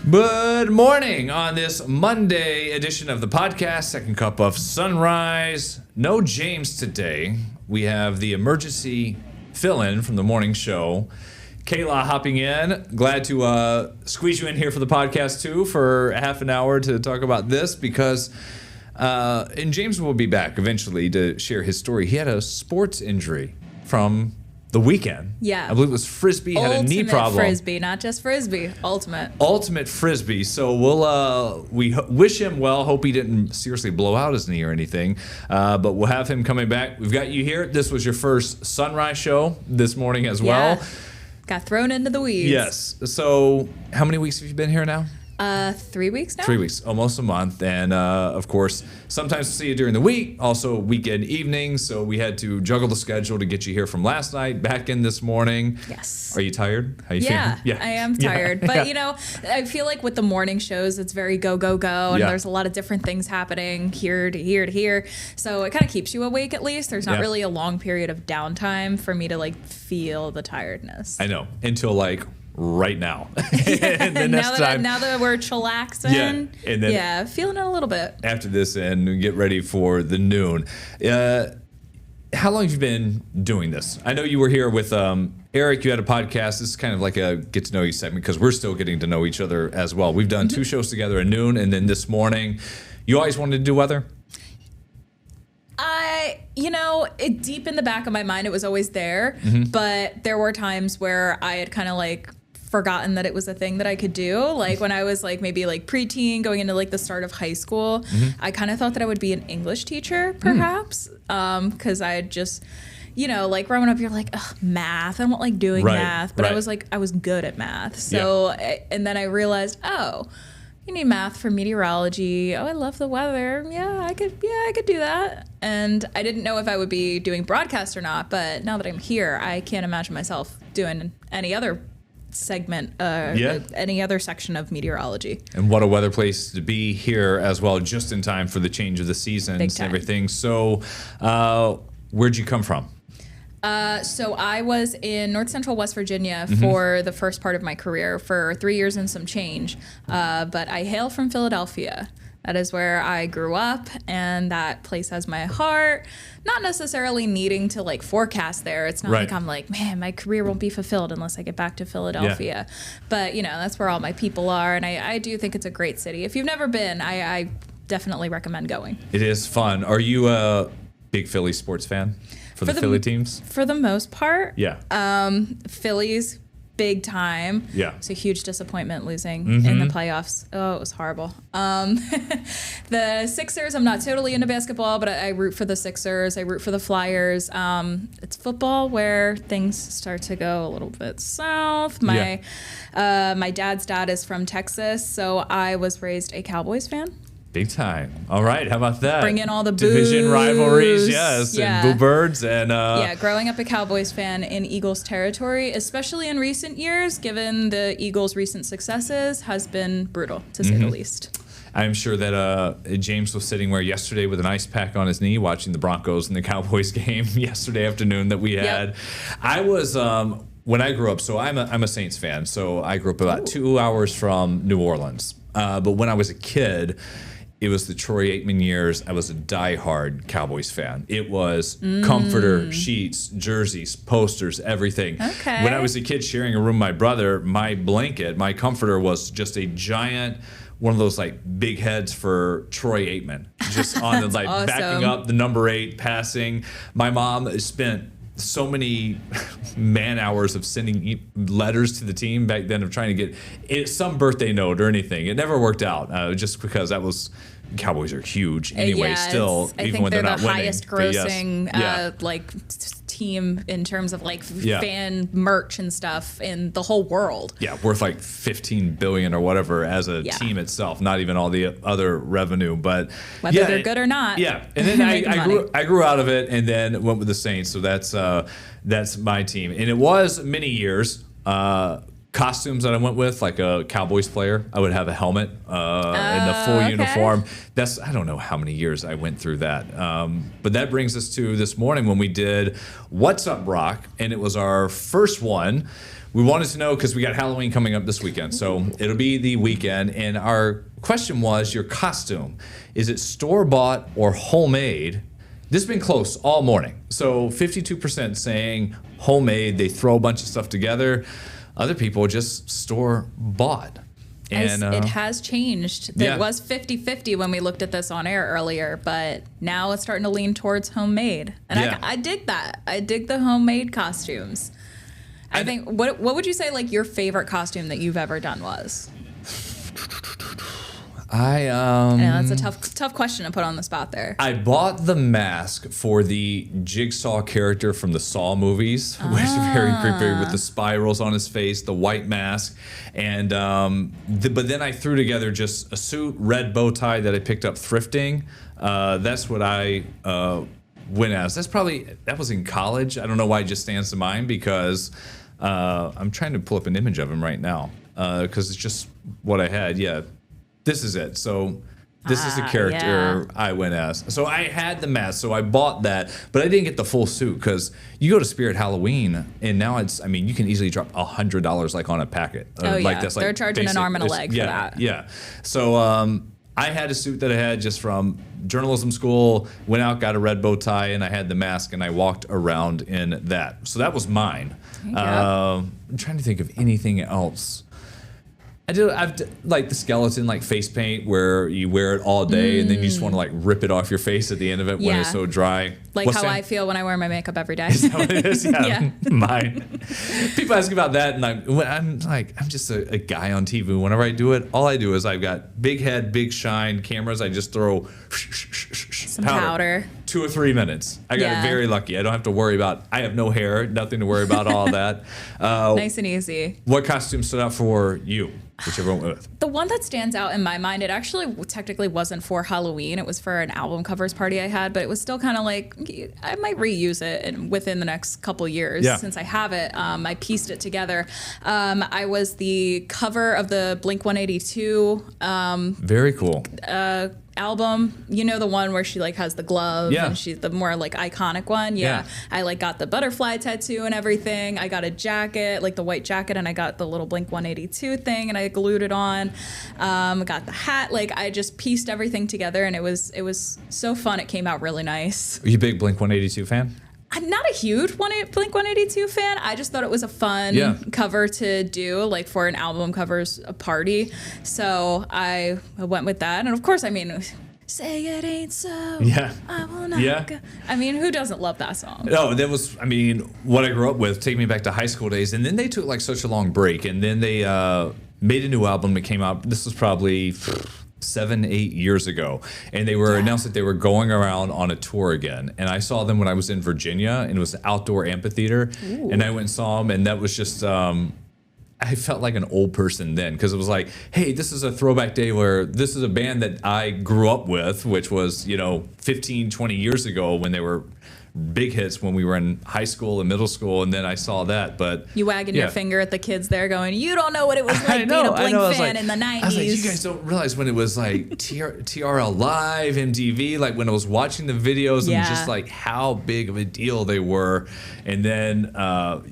Good morning on this Monday edition of the podcast, Second Cup of Sunrise. No James today. We have the emergency fill-in from the morning show. Kayla hopping in. Glad to squeeze you in here for the podcast too for half an hour to talk about this because and James will be back eventually to share his story. He had a sports injury from the weekend. Yeah. I believe it was Frisbee, had a knee problem. Ultimate Frisbee, not just Frisbee. Ultimate Frisbee. So we wish him well. Hope he didn't seriously blow out his knee or anything. But we'll have him coming back. We've got you here. This was your first Sunrise show this morning as well. Got thrown into the weeds. Yes. So how many weeks have you been here now? 3 weeks now? 3 weeks, almost a month. And of course, sometimes we'll see you during the week, also weekend evenings. So we had to juggle the schedule to get you here from last night, back in this morning. Yes. Are you tired? How you feeling? Yeah, I am tired. Yeah. But, you know, I feel like with the morning shows, it's very go, go, go. And Yeah. there's a lot of different things happening here to here to here. So it kind of keeps you awake at least. There's not really a long period of downtime for me to like feel the tiredness. I know, until like right now. And the next time, now that we're chillaxing, and then feeling it a little bit. after this and get ready for the noon. How long have you been doing this? I know you were here with Eric. You had a podcast. This is kind of like a get to know you segment because we're still getting to know each other as well. We've done two shows together at noon, and then this morning. You always wanted to do weather? Deep in the back of my mind, it was always there. But there were times where I had kind of like forgotten that it was a thing that I could do. Like when I was like maybe like preteen going into like the start of high school, I kind of thought that I would be an English teacher perhaps. Cause I had just, like growing up, you're like, ugh, math. I don't like doing math, but I was like, I was good at math. So, and then I realized, you need math for meteorology. Oh, I love the weather. I could do that. And I didn't know if I would be doing broadcast or not, but now that I'm here, I can't imagine myself doing any other segment, any other section of meteorology. And what a weather place to be here as well, just in time for the change of the seasons and everything. So where'd you come from? So I was in North Central West Virginia for the first part of my career for 3 years and some change. But I hail from Philadelphia. That is where I grew up, and that place has my heart. Not necessarily needing to like forecast there. It's not like I'm like, man, my career won't be fulfilled unless I get back to Philadelphia. But that's where all my people are, and I do think it's a great city. If you've never been, I definitely recommend going. It is fun. Are you a big Philly sports fan? For the Philly teams? For the most part. Yeah. Phillies, big time. Yeah. It's a huge disappointment losing in the playoffs. Oh, it was horrible. The Sixers, I'm not totally into basketball, but I root for the Sixers. I root for the Flyers. It's football where things start to go a little bit south. My dad's dad is from Texas, so I was raised a Cowboys fan. Big time. All right. How about that? Bring in all the division rivalries, yes. Yeah. And Boo Birds. And growing up a Cowboys fan in Eagles territory, especially in recent years, given the Eagles' recent successes, has been brutal, to say the least. I'm sure that James was sitting there yesterday with an ice pack on his knee watching the Broncos and the Cowboys game yesterday afternoon that we had. Yep. I was... when I grew up, so I'm a Saints fan, so I grew up about 2 hours from New Orleans. But when I was a kid... It was the Troy Aikman years. I was a diehard Cowboys fan. It was comforter, sheets, jerseys, posters, everything. Okay. When I was a kid sharing a room with my brother, my blanket, my comforter was just a giant, one of those like big heads for Troy Aikman. Just on the like awesome. Backing up the number 8 passing. My mom spent so many man hours of sending letters to the team back then of trying to get some birthday note or anything. It never worked out just because Cowboys are huge anyway. Still, even when they're not winning. I think they're the highest grossing team in terms of like fan merch and stuff in the whole world. Yeah, worth like $15 billion or whatever as a team itself. Not even all the other revenue, but whether they're good or not. Yeah, and then I grew out of it and then went with the Saints. So that's my team, and it was many years. Costumes that I went with, like a Cowboys player, I would have a helmet and the full uniform. I don't know how many years I went through that. But that brings us to this morning when we did What's Up, Brock? And it was our first one. we wanted to know because we got Halloween coming up this weekend. So it'll be the weekend. And our question was your costume. Is it store-bought or homemade? This has been close all morning. So 52% saying homemade. They throw a bunch of stuff together. Other people just store-bought. And it has changed. It was 50-50 when we looked at this on air earlier, but now it's starting to lean towards homemade. And I dig that. I dig the homemade costumes. I think, what would you say like your favorite costume that you've ever done was? I know that's a tough question to put on the spot there. I bought the mask for the Jigsaw character from the Saw movies, which is very creepy with the spirals on his face, the white mask, and but then I threw together just a suit, red bow tie that I picked up thrifting. That's what I went as. That was in college. I don't know why it just stands to mind because I'm trying to pull up an image of him right now because it's just what I had. Yeah. This is it. So this is the character I went as. So I had the mask, so I bought that, but I didn't get the full suit because you go to Spirit Halloween, and now you can easily drop $100 like on a packet. They're charging an arm and a leg for that. Yeah. So I had a suit that I had just from journalism school, went out, got a red bow tie, and I had the mask, and I walked around in that. So that was mine. I'm trying to think of anything else. I've like the skeleton like face paint where you wear it all day and then you just want to like rip it off your face at the end of it when it's so dry. Like how I feel when I wear my makeup every day. Is that what it is? Yeah. Mine. People ask about that and I'm just a guy on TV. Whenever I do it, all I do is I've got big head, big shine cameras. I just throw some powder. 2 or 3 minutes. I got very lucky. I don't have to worry about, I have no hair, nothing to worry about, all that. Nice and easy. What costume stood out for you? Whichever one went with. The one that stands out in my mind, it actually technically wasn't for Halloween. It was for an album covers party I had, but it was still kind of like, I might reuse it within the next couple years since I have it. I pieced it together. I was the cover of the Blink-182. Very cool. Album, you know, the one where she like has the glove and she's the more like iconic one. I like got the butterfly tattoo and everything. I got a jacket, like the white jacket, and I got the little Blink-182 thing and I glued it on. Got the hat. Like I just pieced everything together and it was so fun. It came out really nice. Are you a big Blink-182 fan? I'm not a huge Blink-182 fan. I just thought it was a fun cover to do, like for an album covers a party. So I went with that. And of course, I mean, say it ain't so. Yeah. I will not go. I mean, who doesn't love that song? No, that was, I mean, what I grew up with. Take me back to high school days. And then they took like such a long break. And then they made a new album that came out. This was probably 7-8 years ago, and they were announced that they were going around on a tour again. And I saw them when I was in Virginia, and it was an outdoor amphitheater. Ooh. And I went and saw them, and that was just I felt like an old person then because it was like, hey, this is a throwback day where this is a band that I grew up with, which was 15-20 years ago when they were big hits when we were in high school and middle school, and then I saw that. But you wagging your finger at the kids there going, you don't know what it was like being a Blink fan in the 90s. I was like, you guys don't realize when it was like TRL Live, MTV, like when I was watching the videos and just like how big of a deal they were. And then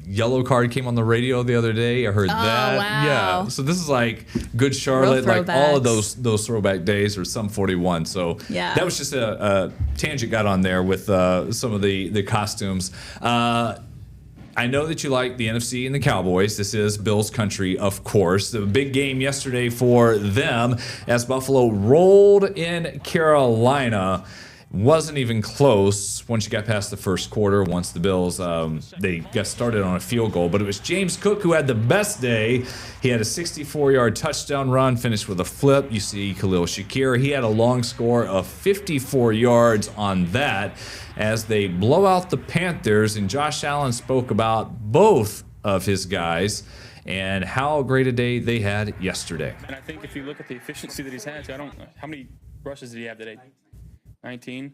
Yellow Card came on the radio the other day. I heard that. Wow. Yeah. So this is like Good Charlotte, like all of those throwback days, or Sum 41. So that was just a tangent got on there with some of the costumes. I know that you like the NFC and the Cowboys. This is Bills country, of course. The big game yesterday for them as Buffalo rolled in Carolina. Wasn't even close once you got past the first quarter. Once the Bills, they got started on a field goal. But it was James Cook who had the best day. He had a 64-yard touchdown run, finished with a flip. You see Khalil Shakir. He had a long score of 54 yards on that as they blow out the Panthers. And Josh Allen spoke about both of his guys and how great a day they had yesterday. And I think if you look at the efficiency that he's had, I don't know, how many rushes did he have today? 19.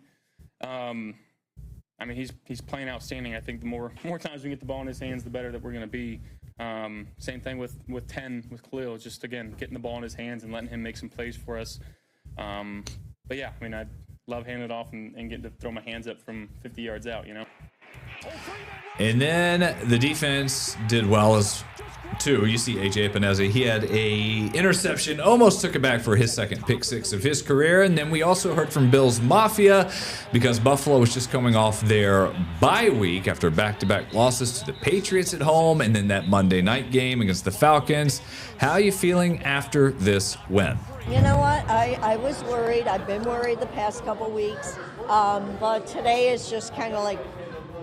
I mean, he's playing outstanding. I think the more times we get the ball in his hands, the better that we're going to be. Same thing with 10 with Khalil. Just again getting the ball in his hands and letting him make some plays for us. But yeah, I mean, I love handing it off and getting to throw my hands up from 50 yards out. And then the defense did well as too. You see AJ Epineza. He had a interception, almost took it back for his second pick six of his career. And then we also heard from Bills Mafia because Buffalo was just coming off their bye week after back-to-back losses to the Patriots at home and then that Monday night game against the Falcons. How are you feeling after this win? You know what? I was worried. I've been worried the past couple weeks. But today is just kind of like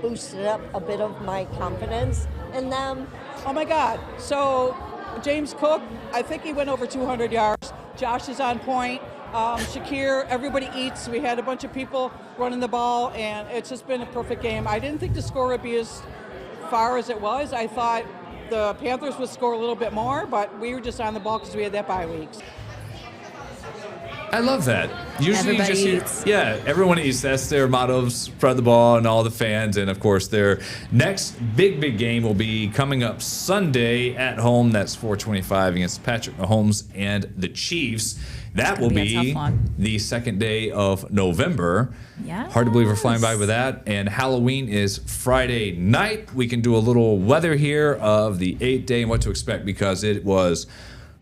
boosted up a bit of my confidence in them. Oh my God. So James Cook, I think he went over 200 yards. Josh is on point. Shakir, everybody eats. We had a bunch of people running the ball, and it's just been a perfect game. I didn't think the score would be as far as it was. I thought the Panthers would score a little bit more, but we were just on the ball because we had that bye week. I love that. Usually Everybody you eats. Yeah, everyone eats. That's their motto, spread the ball, and all the fans. And, of course, their next big game will be coming up Sunday at home. That's 4:25 against Patrick Mahomes and the Chiefs. That will gonna be a be tough one. the second day of November. Yes. Hard to believe we're flying by with that. And Halloween is Friday night. We can do a little weather here of the 8th day and what to expect because it was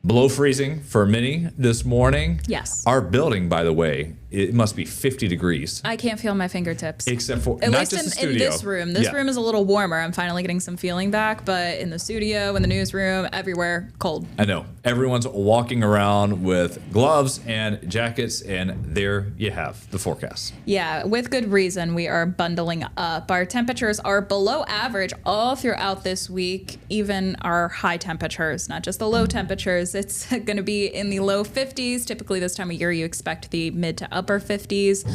below freezing for many this morning. Yes. Our building, by the way, it must be 50 degrees. I can't feel my fingertips. Except for At not least just the in studio. this room. This Yeah. room is a little warmer. I'm finally getting some feeling back, but in the studio, in the newsroom, everywhere, cold. I know. Everyone's walking around with gloves and jackets, and there you have the forecast. Yeah, with good reason, we are bundling up. Our temperatures are below average all throughout this week, even our high temperatures, not just the low temperatures. It's going to be in the low 50s. Typically, this time of year, you expect the mid to upper 50s.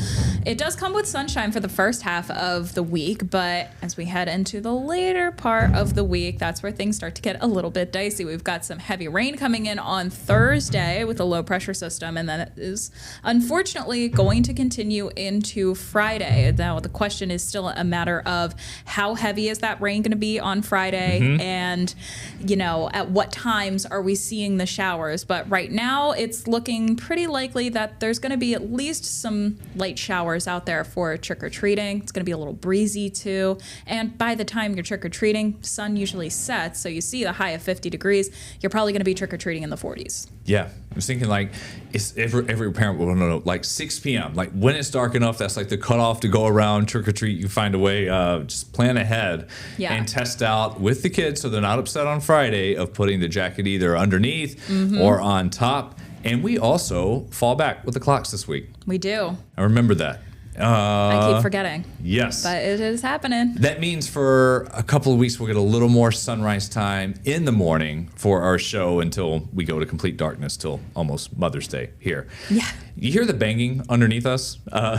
It does come with sunshine for the first half of the week, but as we head into the later part of the week, that's where things start to get a little bit dicey. We've got some heavy rain coming in on Thursday with a low pressure system, and then it is unfortunately going to continue into Friday. Now, the question is still a matter of how heavy is that rain going to be on Friday, and, you know, at what times are we seeing the showers? But right now, it's looking pretty likely that there's going to be at least some light showers out there for trick-or-treating. It's going to be a little breezy too. And by the time you're trick-or-treating, sun usually sets, so you see the high of 50 degrees. You're probably going to be trick-or-treating in the 40s. Yeah, I was thinking like it's every parent will know like 6 p.m. Like when it's dark enough, that's like the cutoff to go around trick or treat. You find a way, just plan ahead and test out with the kids so they're not upset on Friday of putting the jacket either underneath or on top. And we also fall back with the clocks this week. We do. I remember that. I keep forgetting. Yes. But it is happening. That means for a couple of weeks, we'll get a little more sunrise time in the morning for our show until we go to complete darkness till almost Mother's Day here. Yeah. You hear the banging underneath us? I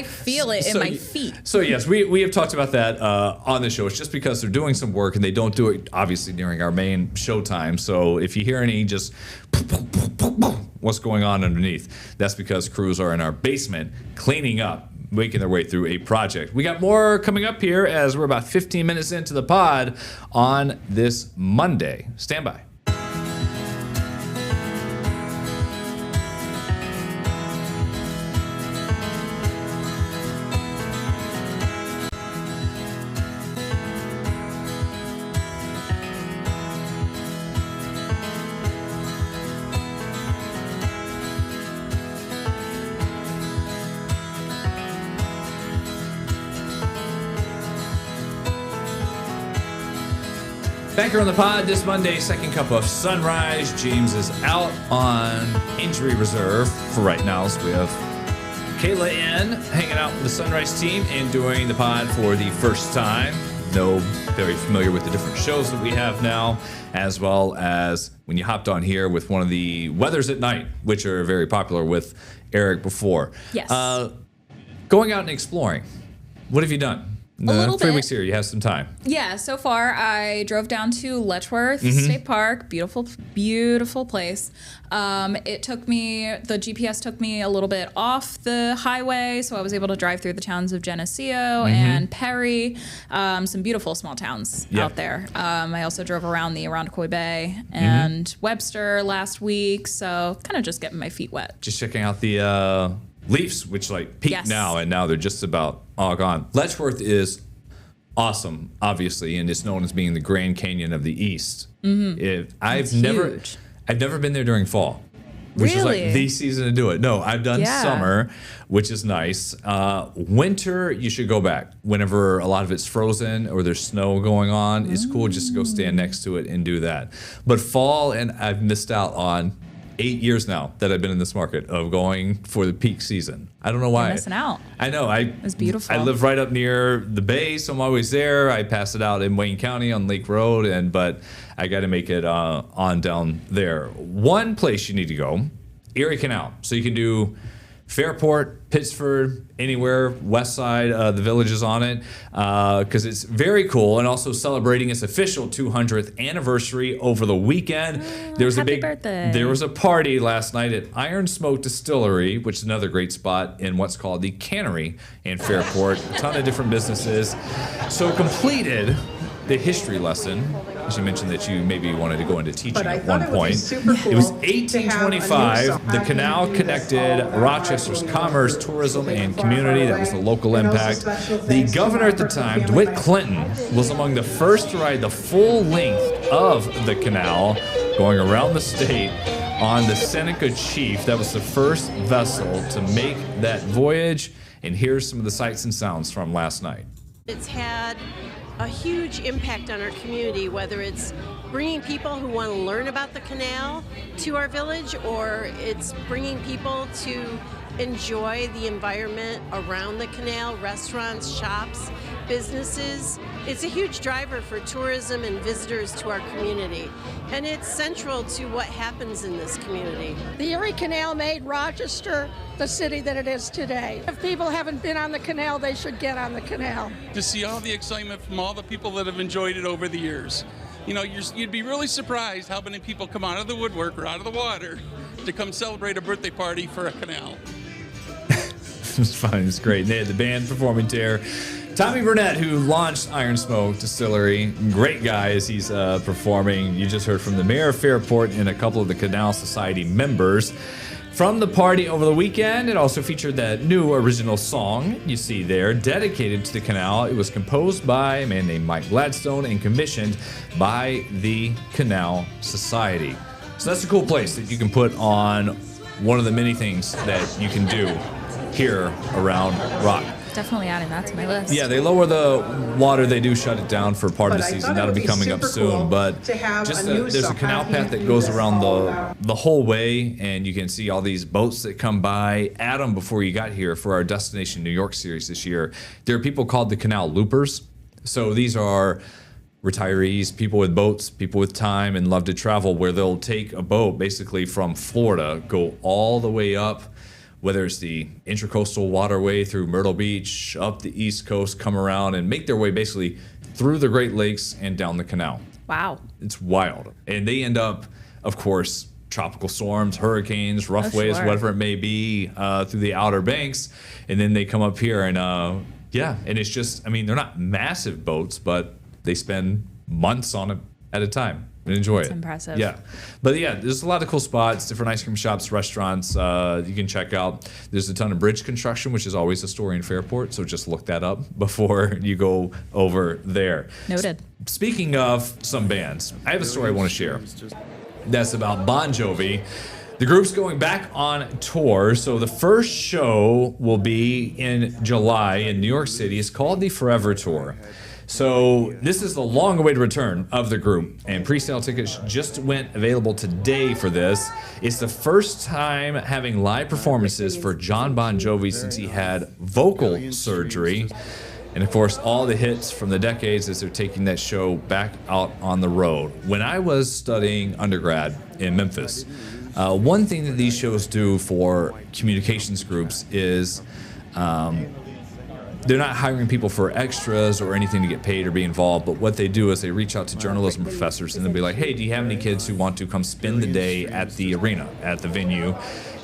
feel it in my feet. So yes, we have talked about that on the show. It's just because they're doing some work and they don't do it obviously during our main show time. So if you hear any just what's going on underneath, that's because crews are in our basement cleaning up, making their way through a project. We got more coming up here as we're about 15 minutes into the pod on this Monday. Stand by. Back here on the pod this Monday, second cup of sunrise. James is out on injury reserve for right now. So we have Kayla in, hanging out with the Sunrise team and doing the pod for the first time. Though very familiar with the different shows that we have now, as well as when you hopped on here with one of the Weathers at Night, which are very popular with Eric before. Yes. Going out and exploring. What have you done? A little 3 bit. weeks here, you have some time. Yeah, so far I drove down to Letchworth State Park. Beautiful, beautiful place. It took me, the GPS took me a little bit off the highway, so I was able to drive through the towns of Geneseo and Perry, some beautiful small towns out there. I also drove around the Irondequoit Bay and Webster last week, so kind of just getting my feet wet. Just checking out the Leafs, which like peaked now, and now they're just about all gone. Letchworth is awesome, obviously, and it's known as being the Grand Canyon of the East. I've never been there during fall, which is like Really? the season to do it. No, I've done Yeah. summer, which is nice. Winter, you should go back whenever a lot of it's frozen or there's snow going on. It's cool just to go stand next to it and do that. But fall, and I've missed out on 8 years now that I've been in this market of going for the peak season. I don't know why. You're missing out. I know. It's beautiful. I live right up near the bay, so I'm always there. I pass it out in Wayne County on Lake Road, but I got to make it on down there. One place you need to go, Erie Canal. So you can do Fairport, Pittsford, anywhere, west side, the village is on it, because it's very cool, and also celebrating its official 200th anniversary over the weekend. There was happy a big birthday. There was a party last night at Iron Smoke Distillery, which is another great spot in what's called the Cannery in Fairport. A ton of different businesses. So completed the history lesson. As you mentioned that you maybe wanted to go into teaching at one point. It was 1825. The canal connected Rochester's commerce, tourism, and community. That was the local impact. The governor at the time, DeWitt Clinton, was among the first to ride the full length of the canal, going around the state on the Seneca Chief. That was the first vessel to make that voyage. And here's some of the sights and sounds from last night. It's had a huge impact on our community, whether it's bringing people who want to learn about the canal to our village, or it's bringing people to enjoy the environment around the canal, restaurants, shops, businesses. It's a huge driver for tourism and visitors to our community, and it's central to what happens in this community. The Erie Canal made Rochester the city that it is today. If people haven't been on the canal, they should get on the canal. To see all the excitement from all the people that have enjoyed it over the years. You know, you'd be really surprised how many people come out of the woodwork or out of the water to come celebrate a birthday party for a canal. It's fun. It's great. They had the band performing there. Tommy Burnett, who launched Iron Smoke Distillery, great guy as he's performing. You just heard from the mayor of Fairport and a couple of the Canal Society members. From the party over the weekend, it also featured that new original song you see there, dedicated to the canal. It was composed by a man named Mike Gladstone and commissioned by the Canal Society. So that's a cool place that you can put on one of the many things that you can do here around Rock. Definitely adding that to my list. Yeah, they lower the water. They do shut it down for part of the season. That'll be coming up soon. But just there's a canal path that goes around the whole way, and you can see all these boats that come by. Adam, before you got here for our Destination New York series this year, there are people called the Canal Loopers. So these are retirees, people with boats, people with time and love to travel, where they'll take a boat basically from Florida, go all the way up, whether it's the Intracoastal Waterway through Myrtle Beach, up the East Coast, come around and make their way basically through the Great Lakes and down the canal. Wow. It's wild. And they end up, of course, tropical storms, hurricanes, rough Oh, waves, sure. whatever it may be, through the Outer Banks. And then they come up here and, and it's just, I mean, they're not massive boats, but they spend months on it at a time. And enjoy it. Impressive. Yeah. But yeah, there's a lot of cool spots, different ice cream shops, restaurants you can check out. There's a ton of bridge construction, which is always a story in Fairport, so just look that up before you go over there. Noted. Speaking of some bands, I have a story I want to share. That's about Bon Jovi. The group's going back on tour, so the first show will be in July in New York City. It's called the Forever Tour. So this is the long-awaited return of the group, and pre-sale tickets just went available today for this. It's the first time having live performances for John Bon Jovi since he had vocal surgery. And of course, all the hits from the decades as they're taking that show back out on the road. When I was studying undergrad in Memphis, one thing that these shows do for communications groups is they're not hiring people for extras or anything to get paid or be involved, but what they do is they reach out to journalism professors and they'll be like, hey, do you have any kids who want to come spend the day at the arena, at the venue,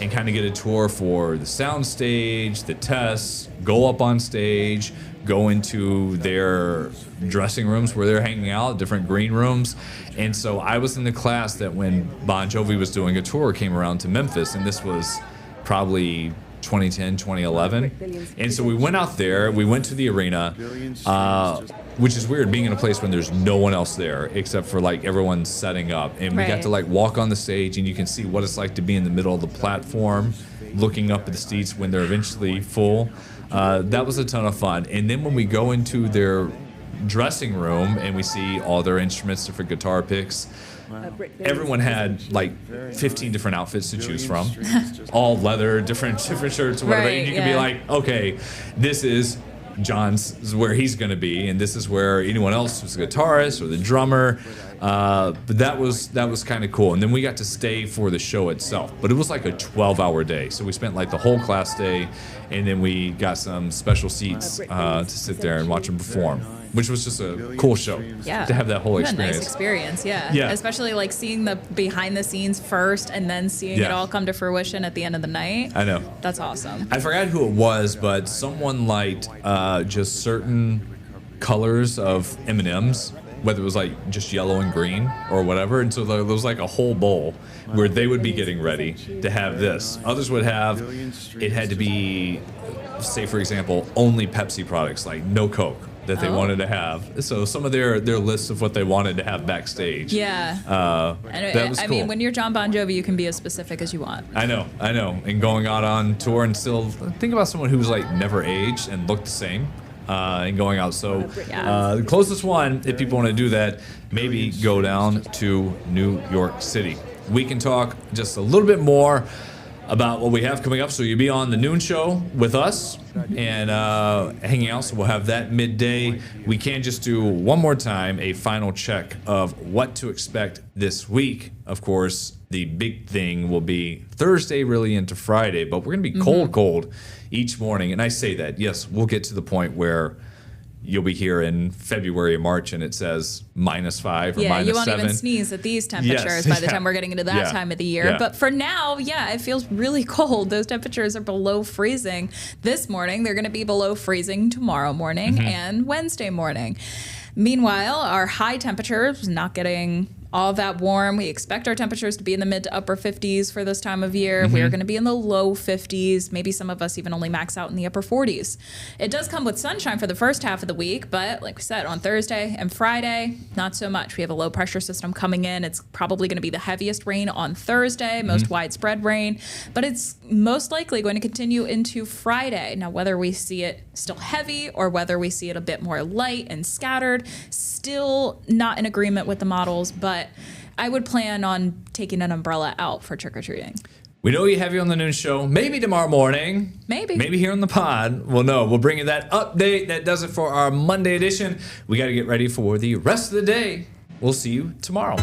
and kind of get a tour for the sound stage, the tests, go up on stage, go into their dressing rooms where they're hanging out, different green rooms. And so I was in the class that when Bon Jovi was doing a tour came around to Memphis, and this was probably 2010, 2011. And so we went out there, we went to the arena, which is weird being in a place when there's no one else there except for like everyone setting up. And we got to like walk on the stage and you can see what it's like to be in the middle of the platform, looking up at the seats when they're eventually full. That was a ton of fun. And then when we go into their dressing room and we see all their instruments, different guitar picks, everyone had like 15 different outfits to choose from, all leather, different shirts or whatever. And you can be like, okay, this is John's where he's going to be, and this is where anyone else who's the guitarist or the drummer. But that was kind of cool. And then we got to stay for the show itself. But it was like a 12-hour day. So we spent like the whole class day, and then we got some special seats to sit there and watch them perform, which was just a cool show. Yeah. To have that whole experience. A nice experience, yeah. Especially like seeing the behind the scenes first and then seeing it all come to fruition at the end of the night. I know. That's awesome. I forgot who it was, but someone liked just certain colors of M&Ms, whether it was like just yellow and green or whatever. And so there was like a whole bowl where they would be getting ready to have this. Others would have, it had to be, say for example, only Pepsi products, like no Coke, that they wanted to have. So some of their lists of what they wanted to have backstage. Yeah. That was cool. I mean, when you're John Bon Jovi, you can be as specific as you want. I know. And going out on tour and still think about someone who's like never aged and looked the same. And going out. So the closest one, if people want to do that, maybe go down to New York City. We can talk just a little bit more about what we have coming up. So you'll be on the noon show with us and hanging out. So we'll have that midday. We can just do one more time a final check of what to expect this week. Of course, the big thing will be Thursday really into Friday, but we're going to be cold each morning. And I say that, yes, we'll get to the point where you'll be here in February or March and it says -5 or -7. Yeah, you won't even sneeze at these temperatures by the time we're getting into that time of the year. Yeah. But for now, it feels really cold. Those temperatures are below freezing this morning. They're going to be below freezing tomorrow morning and Wednesday morning. Meanwhile, our high temperatures not getting all that warm. We expect our temperatures to be in the mid to upper 50s for this time of year. We're going to be in the low 50s. Maybe some of us even only max out in the upper 40s. It does come with sunshine for the first half of the week, but like we said, on Thursday and Friday, not so much. We have a low pressure system coming in. It's probably going to be the heaviest rain on Thursday, most widespread rain, but it's most likely going to continue into Friday. Now, whether we see it still heavy or whether we see it a bit more light and scattered, still not in agreement with the models, but I would plan on taking an umbrella out for trick-or-treating. We know you have you on the noon show. Maybe tomorrow morning. Maybe here on the pod. We'll know. We'll bring you that update. That does it for our Monday edition. We got to get ready for the rest of the day. We'll see you tomorrow.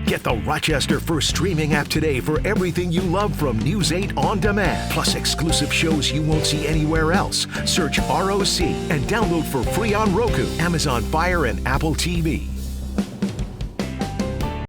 Get the Rochester First streaming app today for everything you love from News 8 On Demand, plus exclusive shows you won't see anywhere else. Search ROC and download for free on Roku, Amazon Fire, and Apple TV.